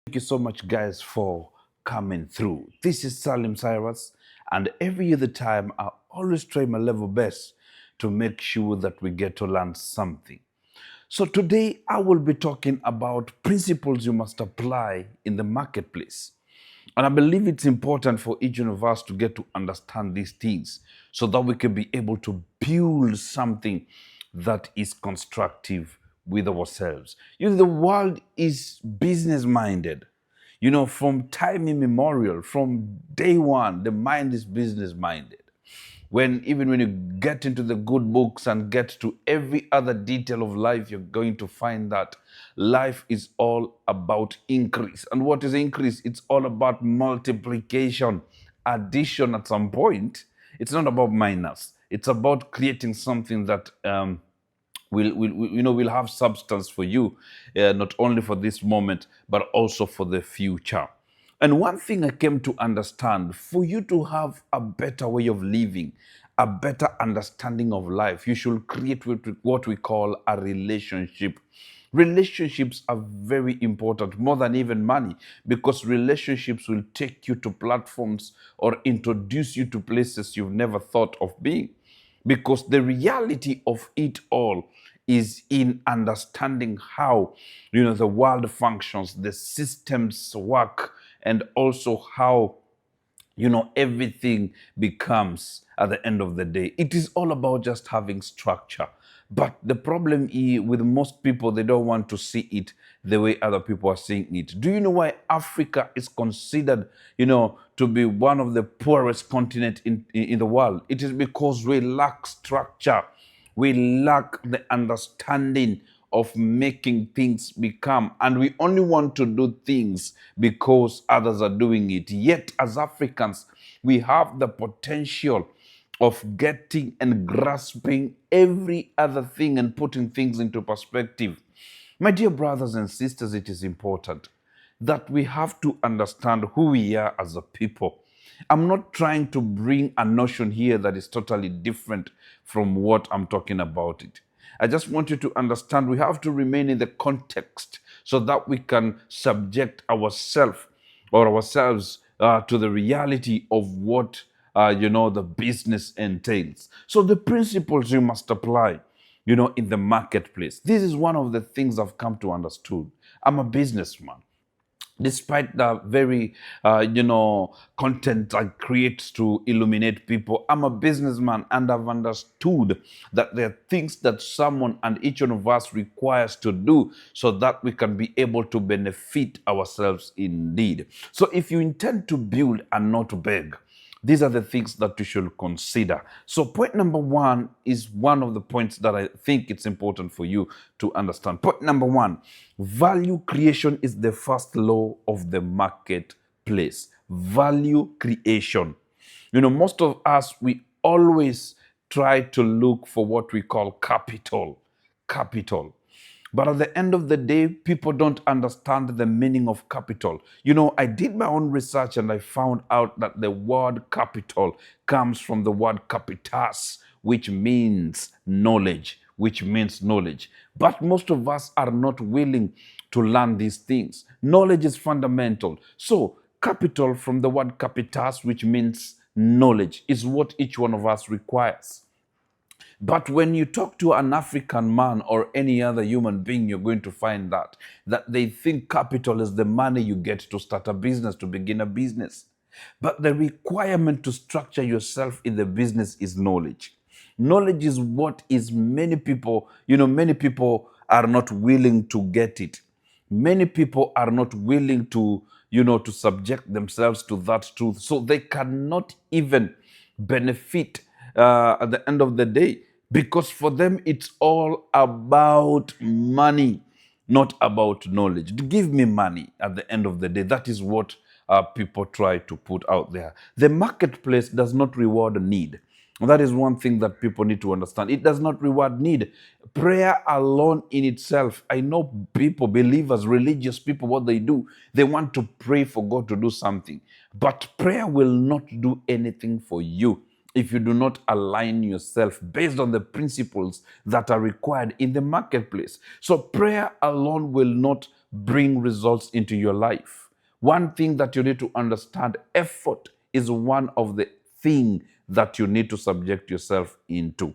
Thank you so much, guys, for coming through. This is Salim Cyrus, and every other time I always try my level best to make sure that we get to learn something. So today I will be talking about principles you must apply in the marketplace. And I believe it's important for each one of us to get to understand these things so that we can be able to build something that is constructive with ourselves. The world is business minded. From time immemorial, from day one, the mind is business minded. Even when you get into the good books and get to every other detail of life, you're going to find that life is all about increase. And what is increase? It's all about multiplication, addition at some point. It's not about minus. It's about creating something that will have substance for you, not only for this moment, but also for the future. And one thing I came to understand, for you to have a better way of living, a better understanding of life, you should create what we call a relationship. Relationships are very important, more than even money, because relationships will take you to platforms or introduce you to places you've never thought of being. Because the reality of it all is in understanding how the world functions, the systems work, and also how everything becomes at the end of the day. It is all about just having structure. But the problem with most people, they don't want to see it the way other people are seeing it. Do you know why Africa is considered, to be one of the poorest continent in the world? It is because we lack structure. We lack the understanding of making things become, and we only want to do things because others are doing it. Yet, as Africans, we have the potential of getting and grasping every other thing and putting things into perspective. My dear brothers and sisters, it is important that we have to understand who we are as a people. I'm not trying to bring a notion here that is totally different from what I'm talking about it. I just want you to understand we have to remain in the context so that we can subject ourselves to the reality of what the business entails. So the principles you must apply, in the marketplace. This is one of the things I've come to understood. I'm a businessman. Despite the very content I create to illuminate people, I'm a businessman, and I've understood that there are things that someone and each one of us requires to do so that we can be able to benefit ourselves indeed. So if you intend to build and not beg, these are the things that you should consider. So point number one is one of the points that I think it's important for you to understand. Point number one, value creation is the first law of the marketplace. Value creation. Most of us, we always try to look for what we call capital. Capital. But at the end of the day, people don't understand the meaning of capital. I did my own research and I found out that the word capital comes from the word capitas, which means knowledge, But most of us are not willing to learn these things. Knowledge is fundamental. So, capital from the word capitas, which means knowledge, is what each one of us requires. But when you talk to an African man or any other human being, you're going to find that they think capital is the money you get to start a business, to begin a business. But the requirement to structure yourself in the business is knowledge. Knowledge is what is many people are not willing to get it. Many people are not willing to subject themselves to that truth. So they cannot even benefit at the end of the day, because for them it's all about money, not about knowledge. Give me money at the end of the day. That is what people try to put out there. The marketplace does not reward need. That is one thing that people need to understand. It does not reward need. Prayer alone in itself, I know people, believers, religious people, what they do, they want to pray for God to do something. But prayer will not do anything for you. if you do not align yourself based on the principles that are required in the marketplace. So prayer alone will not bring results into your life. One thing that you need to understand, effort is one of the things that you need to subject yourself into.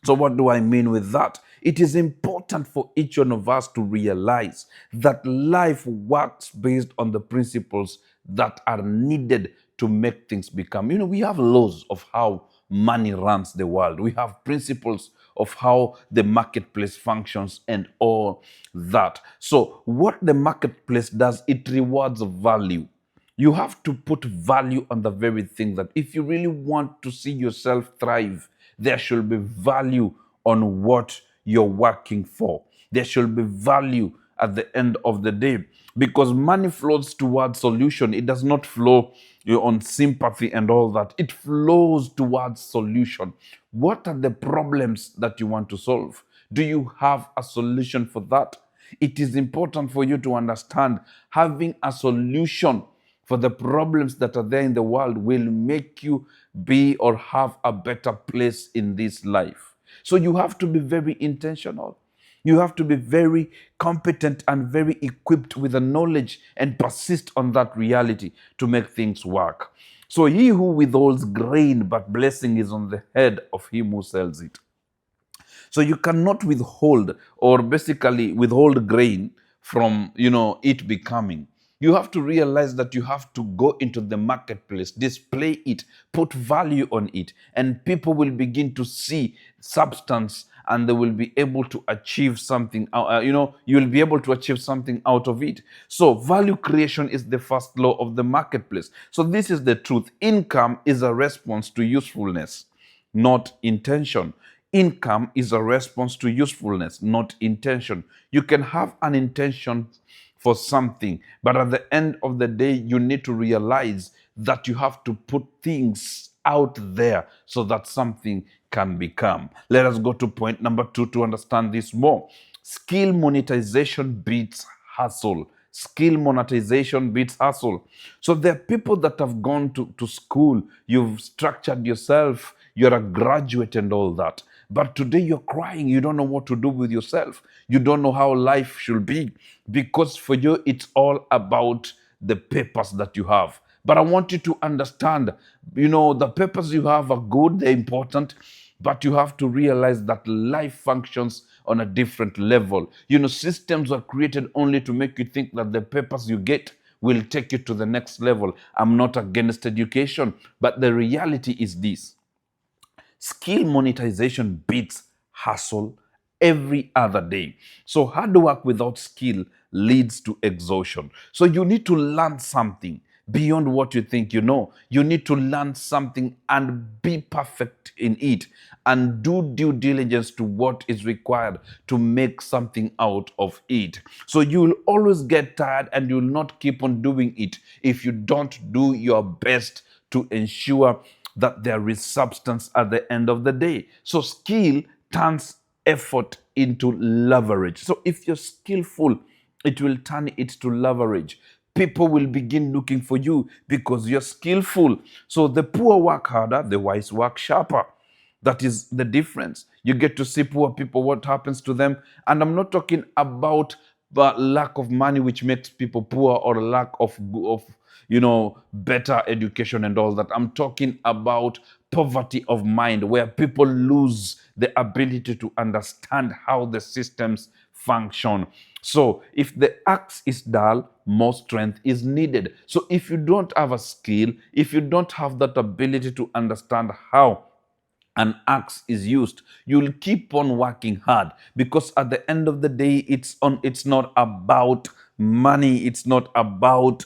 So, what do I mean with that? It is important for each one of us to realize that life works based on the principles that are needed to make things become. We have laws of how money runs the world, we have principles of how the marketplace functions, and all that. So, what the marketplace does, it rewards value. You have to put value on the very thing that if you really want to see yourself thrive, there should be value on what you're working for. There should be value at the end of the day, because money flows towards solution. It does not flow on sympathy and all that. It flows towards solution. What are the problems that you want to solve? Do you have a solution for that? It is important for you to understand having a solution for the problems that are there in the world will make you be or have a better place in this life. So you have to be very intentional. You have to be very competent and very equipped with the knowledge and persist on that reality to make things work. So he who withholds grain, but blessing is on the head of him who sells it. So you cannot withhold, or basically withhold grain from it becoming. You have to realize that you have to go into the marketplace, display it, put value on it, and people will begin to see substance, and they will be able to achieve something. You will be able to achieve something out of it. So value creation is the first law of the marketplace. So this is the truth. Income is a response to usefulness, not intention. Income is a response to usefulness, not intention. You can have an intention for something, but at the end of the day, you need to realize that you have to put things out there so that something can become. Let us go to point number 2 to understand this more. Skill monetization beats hustle. Skill monetization beats hustle. So there are people that have gone to school, you've structured yourself, you're a graduate and all that. But today you're crying, you don't know what to do with yourself. You don't know how life should be, because for you it's all about the papers that you have. But I want you to understand, the papers you have are good, they're important, but you have to realize that life functions on a different level. Systems are created only to make you think that the papers you get will take you to the next level. I'm not against education, but the reality is this: skill monetization beats hustle every other day. So hard work without skill leads to exhaustion. So you need to learn something beyond what you think you know. You need to learn something and be perfect in it, and do due diligence to what is required to make something out of it. So you'll always get tired, and you'll not keep on doing it if you don't do your best to ensure that there is substance at the end of the day. So skill turns effort into leverage. So if you're skillful, it will turn it to leverage. People will begin looking for you because you're skillful. So the poor work harder, the wise work sharper. That is the difference. You get to see poor people, what happens to them. And I'm not talking about the lack of money which makes people poor, or lack of better education and all that. I'm talking about poverty of mind, where people lose the ability to understand how the systems function. So if the axe is dull, more strength is needed. So if you don't have a skill, if you don't have that ability to understand how an axe is used, you'll keep on working hard, because at the end of the day, it's not about money. It's not about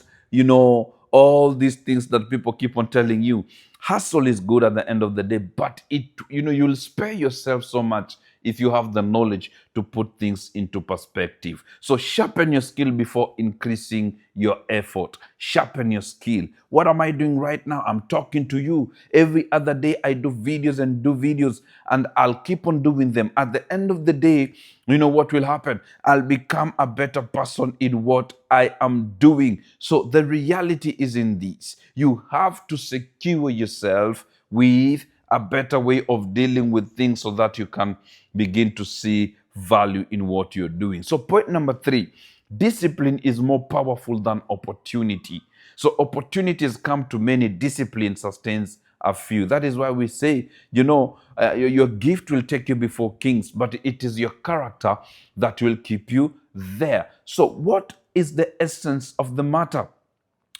all these things that people keep on telling you. Hustle is good at the end of the day, but you'll spare yourself so much if you have the knowledge to put things into perspective. So sharpen your skill before increasing your effort. Sharpen your skill. What am I doing right now? I'm talking to you. Every other day I do videos and I'll keep on doing them. At the end of the day, you know what will happen? I'll become a better person in what I am doing. So the reality is in this. You have to secure yourself with a better way of dealing with things so that you can begin to see value in what you're doing. So, point number 3, discipline is more powerful than opportunity. So, opportunities come to many, discipline sustains a few. That is why we say, your gift will take you before kings, but it is your character that will keep you there. So, what is the essence of the matter?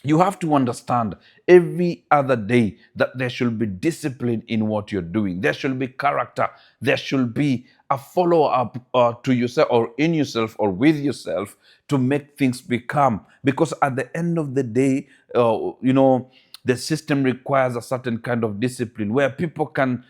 You have to understand every other day that there should be discipline in what you're doing. There should be character. There should be a follow up to yourself or in yourself or with yourself to make things become. Because at the end of the day, the system requires a certain kind of discipline where people can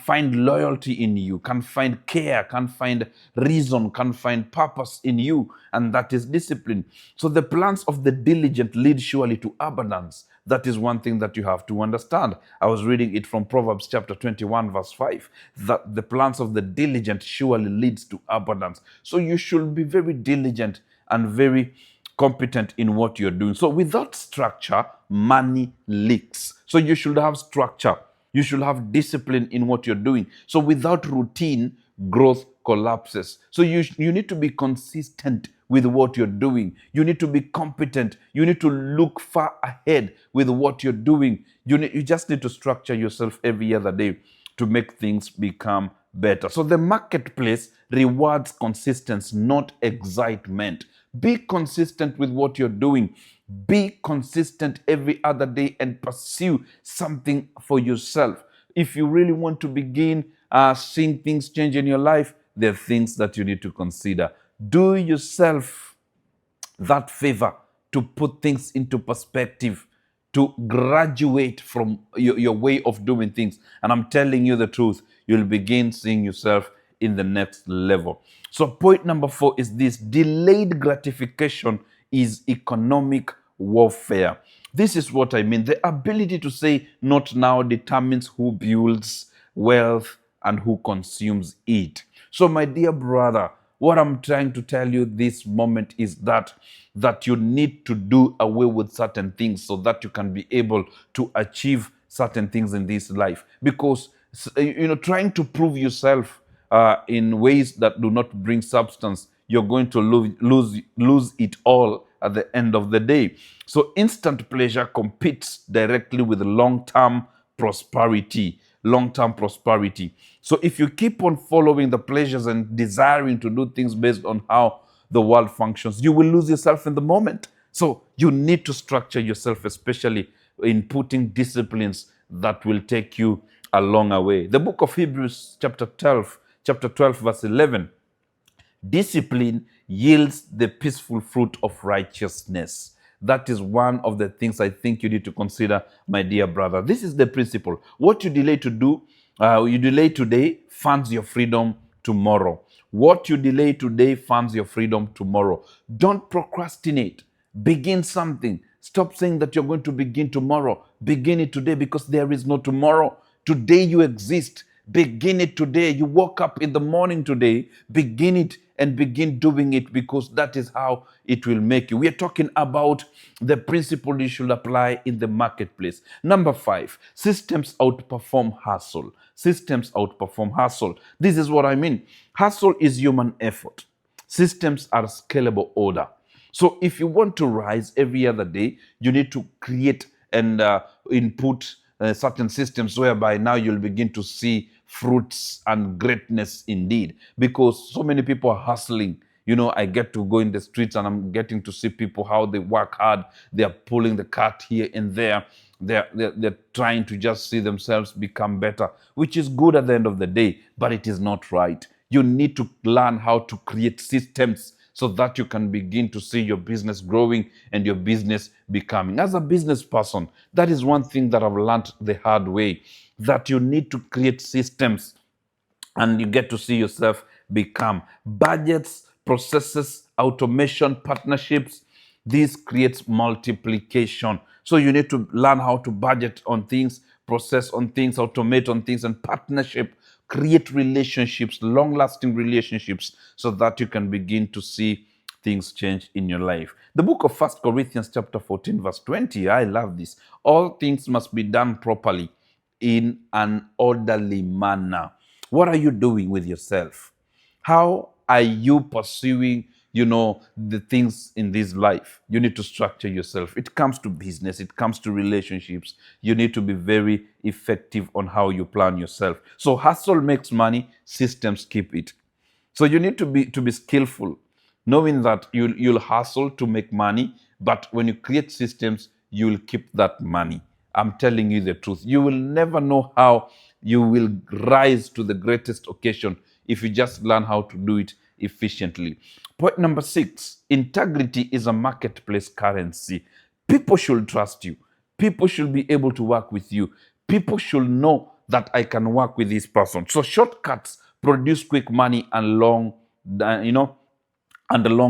find loyalty in you, can find care, can find reason, can find purpose in you, and that is discipline. So the plans of the diligent lead surely to abundance. That is one thing that you have to understand. I was reading it from Proverbs chapter 21 verse 5, that the plans of the diligent surely leads to abundance. So you should be very diligent and very competent in what you're doing. So without structure, money leaks. So you should have structure. You should have discipline in what you're doing. So without routine, growth collapses. So you need to be consistent with what you're doing. You need to be competent. You need to look far ahead with what you're doing. You just need to structure yourself every other day to make things become better. So the marketplace rewards consistency, not excitement. Be consistent with what you're doing. Be consistent every other day and pursue something for yourself. If you really want to begin seeing things change in your life, there are things that you need to consider. Do yourself that favor to put things into perspective, to graduate from your way of doing things. And I'm telling you the truth, you'll begin seeing yourself in the next level. So, point number 4 is this: delayed gratification is economic warfare. This is what I mean. The ability to say not now determines who builds wealth and who consumes it. So, my dear brother, what I'm trying to tell you this moment is that you need to do away with certain things so that you can be able to achieve certain things in this life. Because trying to prove yourself in ways that do not bring substance, you're going to lose it all at the end of the day. So instant pleasure competes directly with long-term prosperity. Long-term prosperity. So if you keep on following the pleasures and desiring to do things based on how the world functions, you will lose yourself in the moment. So you need to structure yourself, especially in putting disciplines that will take you a longer way. The book of Hebrews chapter 12 verse 11, discipline yields the peaceful fruit of righteousness. That is one of the things I think you need to consider, my dear brother. This is the principle. What you delay to do, you delay today, funds your freedom tomorrow. What you delay today funds your freedom tomorrow. Don't procrastinate. Begin something. Stop saying that you're going to begin tomorrow. Begin it today, because there is no tomorrow. Today you exist. Begin it today. You woke up in the morning today. Begin it and begin doing it, because that is how it will make you. We are talking about the principle you should apply in the marketplace. Number 5, systems outperform hustle. Systems outperform hustle. This is what I mean. Hustle is human effort. Systems are scalable order. So if you want to rise every other day, you need to create and input certain systems whereby now you'll begin to see fruits and greatness indeed. Because so many people are hustling. I get to go in the streets and I'm getting to see people how they work hard. They are pulling the cart here and there. They're trying to just see themselves become better, which is good at the end of the day, but it is not right. You need to learn how to create systems so that you can begin to see your business growing and your business becoming. As a business person, that is one thing that I've learned the hard way, that you need to create systems and you get to see yourself become. Budgets, processes, automation, partnerships, this creates multiplication. So you need to learn how to budget on things, process on things, automate on things, and partnership. Create relationships, long-lasting relationships, so that you can begin to see things change in your life. The book of 1 Corinthians chapter 14 verse 20, I love this. All things must be done properly in an orderly manner. What are you doing with yourself? How are you pursuing, the things in this life? You need to structure yourself. It comes to business, it comes to relationships. You need to be very effective on how you plan yourself. So hustle makes money, systems keep it. So you need to be skillful, knowing that you'll hustle to make money, but when you create systems, you'll keep that money. I'm telling you the truth. You will never know how you will rise to the greatest occasion if you just learn how to do it efficiently. Point number 6, integrity is a marketplace currency. People should trust you. People should be able to work with you. People should know that I can work with this person. So shortcuts produce quick money and long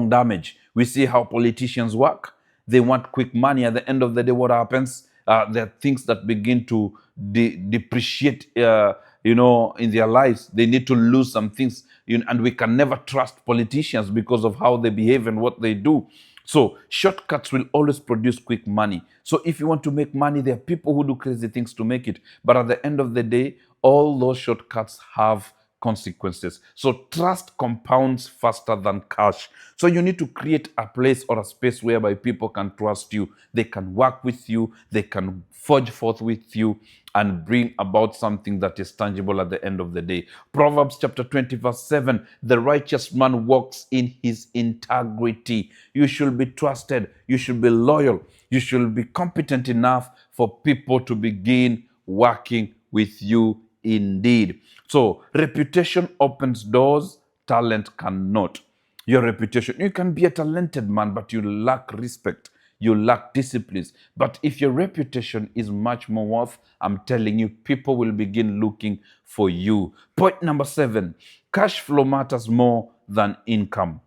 damage. We see how politicians work. They want quick money. At the end of the day, what happens? There are things that begin to depreciate, in their lives. They need to lose some things, and we can never trust politicians because of how they behave and what they do. So shortcuts will always produce quick money. So if you want to make money, there are people who do crazy things to make it. But at the end of the day, all those shortcuts have consequences. So trust compounds faster than cash. So you need to create a place or a space whereby people can trust you. They can work with you. They can forge forth with you and bring about something that is tangible at the end of the day. Proverbs chapter 20 verse 7, the righteous man walks in his integrity. You should be trusted. You should be loyal. You should be competent enough for people to begin working with you indeed. So reputation opens doors, talent cannot. Your reputation, you can be a talented man, but you lack respect. You lack disciplines. But if your reputation is much more worth, I'm telling you, people will begin looking for you. Point number 7, cash flow matters more than income.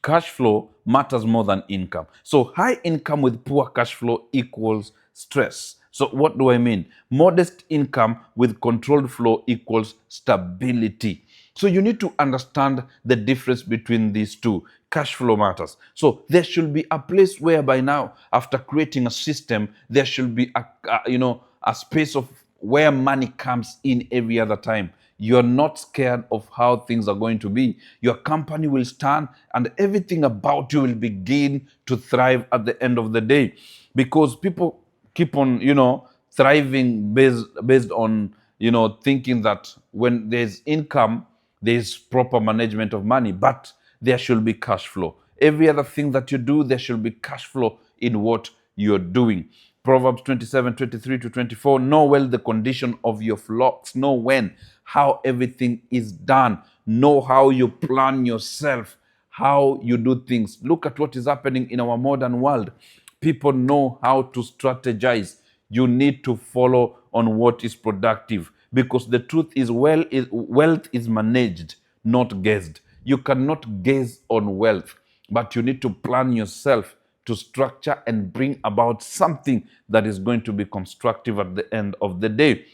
Cash flow matters more than income. So high income with poor cash flow equals stress. So what do I mean? Modest income with controlled flow equals stability. So you need to understand the difference between these two. Cash flow matters. So there should be a place whereby now, after creating a system, there should be a space of where money comes in every other time. You're not scared of how things are going to be. Your company will stand and everything about you will begin to thrive at the end of the day, because people keep on, thriving based on, thinking that when there's income, there's proper management of money, but there should be cash flow. Every other thing that you do, there should be cash flow in what you're doing. Proverbs 27:23-24, know well the condition of your flocks. Know when, how everything is done. Know how you plan yourself, how you do things. Look at what is happening in our modern world. People know how to strategize. You need to follow on what is productive, because the truth is, wealth is managed, not guessed. You cannot gaze on wealth, but you need to plan yourself to structure and bring about something that is going to be constructive at the end of the day.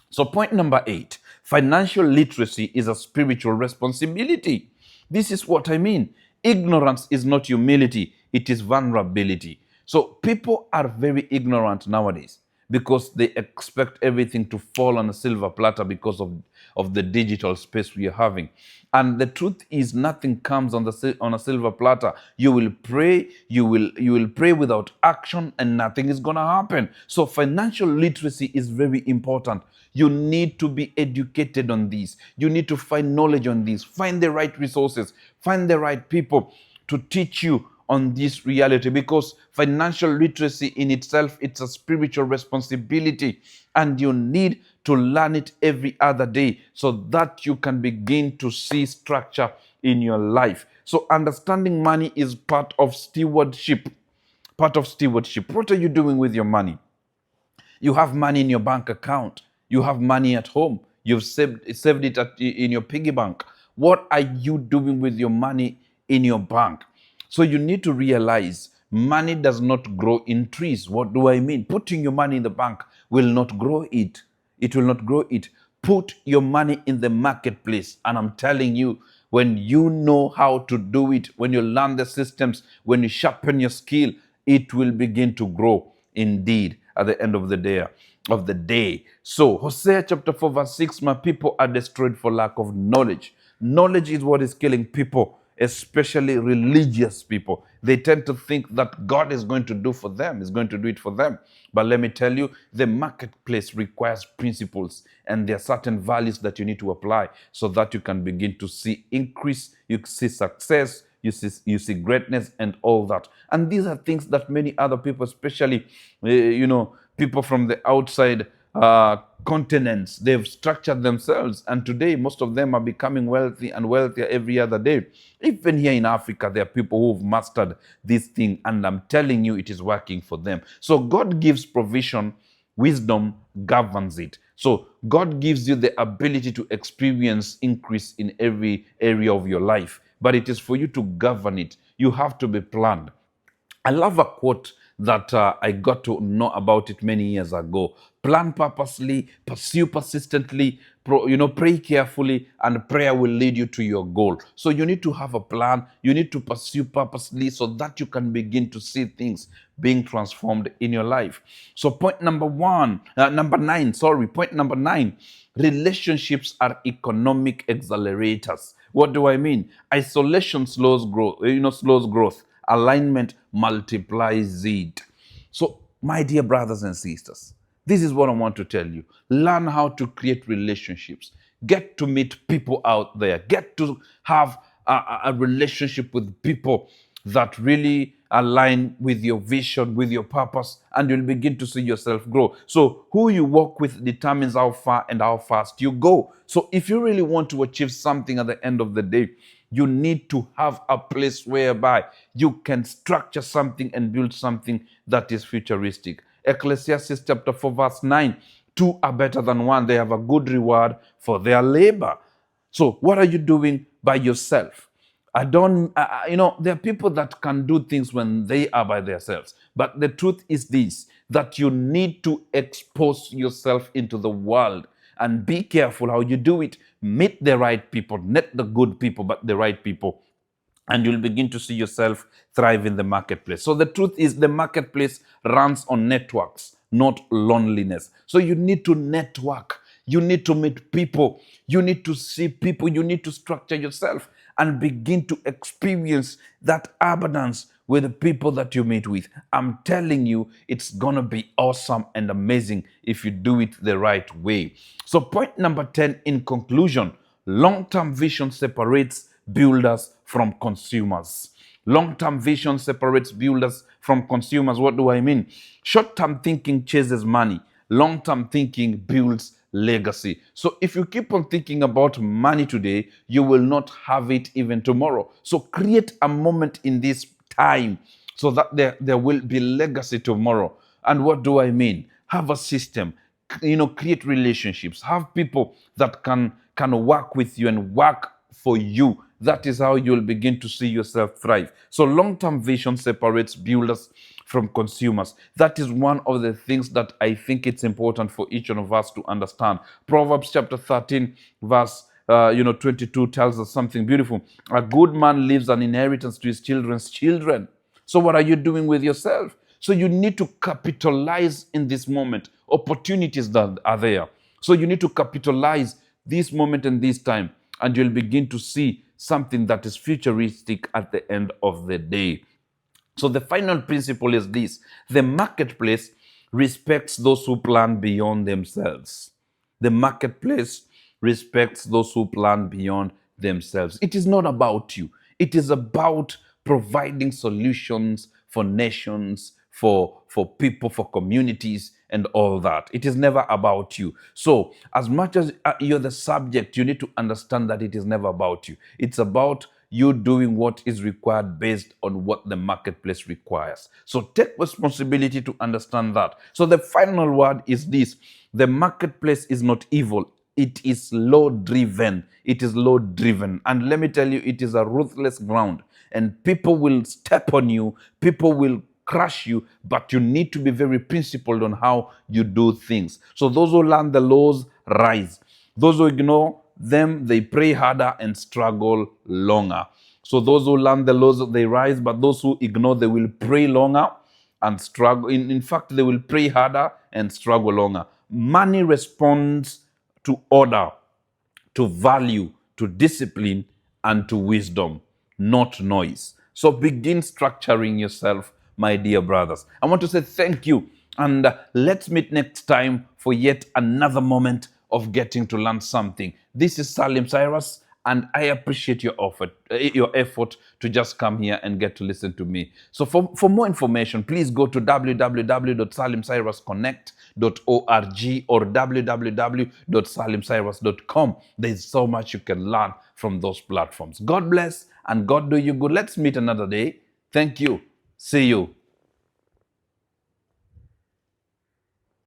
So point number 8, financial literacy is a spiritual responsibility. This is what I mean. Ignorance is not humility, it is vulnerability. So people are very ignorant nowadays because they expect everything to fall on a silver platter because of the digital space we are having. And the truth is, nothing comes on a silver platter. You will pray, you will pray without action, and nothing is gonna happen. So financial literacy is very important. You need to be educated on this. You need to find knowledge on this. Find the right resources. Find the right people to teach you on this reality, because financial literacy in itself, it's a spiritual responsibility, and you need to learn it every other day so that you can begin to see structure in your life. So understanding money is part of stewardship. Part of stewardship. What are you doing with your money? You have money in your bank account. You have money at home. You've saved it in your piggy bank. What are you doing with your money in your bank? So you need to realize money does not grow in trees. What do I mean? Putting your money in the bank will not grow it. It will not grow it. Put your money in the marketplace. And I'm telling you, when you know how to do it, when you learn the systems, when you sharpen your skill, it will begin to grow indeed at the end of the day. So Hosea chapter 4 verse 6, my people are destroyed for lack of knowledge. Knowledge is what is killing people, especially religious people. They tend to think that God is going to do for them, is going to do it for them. But let me tell you, the marketplace requires principles, and there are certain values that you need to apply so that you can begin to see increase, you see success, you see greatness and all that. And these are things that many other people, especially people from the outside continents, they've structured themselves, and today most of them are becoming wealthy and wealthier every other day. Even here in Africa, there are people who've mastered this thing, and I'm telling you, it is working for them. So God gives provision, wisdom governs it. So God gives you the ability to experience increase in every area of your life, but it is for you to govern it. You have to be planned. I love a quote that I got to know about it many years ago. Plan purposely, pursue persistently, pray carefully, and prayer will lead you to your goal. So you need to have a plan. You need to pursue purposely so that you can begin to see things being transformed in your life. So point number nine, relationships are economic accelerators. What do I mean? Isolation slows growth. Alignment multiplies it. So, my dear brothers and sisters, this is what I want to tell you. Learn how to create relationships. Get to meet people out there. Get to have a relationship with people that really align with your vision, with your purpose, and you'll begin to see yourself grow. So, who you work with determines how far and how fast you go. So, if you really want to achieve something at the end of the day, you need to have a place whereby you can structure something and build something that is futuristic. Ecclesiastes chapter 4 verse 9, two are better than one. They have a good reward for their labor. So what are you doing by yourself? There are people that can do things when they are by themselves. But the truth is this, that you need to expose yourself into the world. And be careful how you do it. Meet the right people, not the good people, but the right people. And you'll begin to see yourself thrive in the marketplace. So the truth is, the marketplace runs on networks, not loneliness. So you need to network. You need to meet people. You need to see people. You need to structure yourself and begin to experience that abundance with the people that you meet with. I'm telling you, it's gonna be awesome and amazing if you do it the right way. So point number 10, in conclusion, long-term vision separates builders from consumers. Long-term vision separates builders from consumers. What do I mean? Short-term thinking chases money. Long-term thinking builds legacy. So if you keep on thinking about money today, you will not have it even tomorrow. So create a moment in this time so that there will be legacy tomorrow. And what do I mean? Have a system, create relationships, have people that can work with you and work for you. That is how you'll begin to see yourself thrive. So long-term vision separates builders from consumers. That is one of the things that I think it's important for each one of us to understand. Proverbs chapter 13 verse 22 tells us something beautiful. A good man leaves an inheritance to his children's children. So what are you doing with yourself? So you need to capitalize in this moment. Opportunities that are there. So you need to capitalize this moment and this time, and you'll begin to see something that is futuristic at the end of the day. So the final principle is this: the marketplace respects those who plan beyond themselves. The marketplace respects those who plan beyond themselves. It is not about you. It is about providing solutions for nations, for people, for communities, and all that. It is never about you. So, as much as you're the subject, you need to understand that it is never about you. It's about you doing what is required based on what the marketplace requires. So take responsibility to understand that. So the final word is this: the marketplace is not evil. It is law driven. It is law driven. And let me tell you, it is a ruthless ground. And people will step on you. People will crush you, but you need to be very principled on how you do things. So those who learn the laws rise. Those who ignore them, they pray harder and struggle longer. So those who learn the laws, they rise, but those who ignore, they will pray longer and struggle. In fact, they will pray harder and struggle longer. Money responds to order, to value, to discipline, and to wisdom, not noise. So begin structuring yourself, my dear brothers. I want to say thank you, and let's meet next time for yet another moment of getting to learn something. This is Salim Cyrus, and I appreciate your effort to just come here and get to listen to me. So for more information, please go to www.salimcyrusconnect.org or www.salimcyrus.com. There's so much you can learn from those platforms. God bless and God do you good. Let's meet another day. Thank you. See you.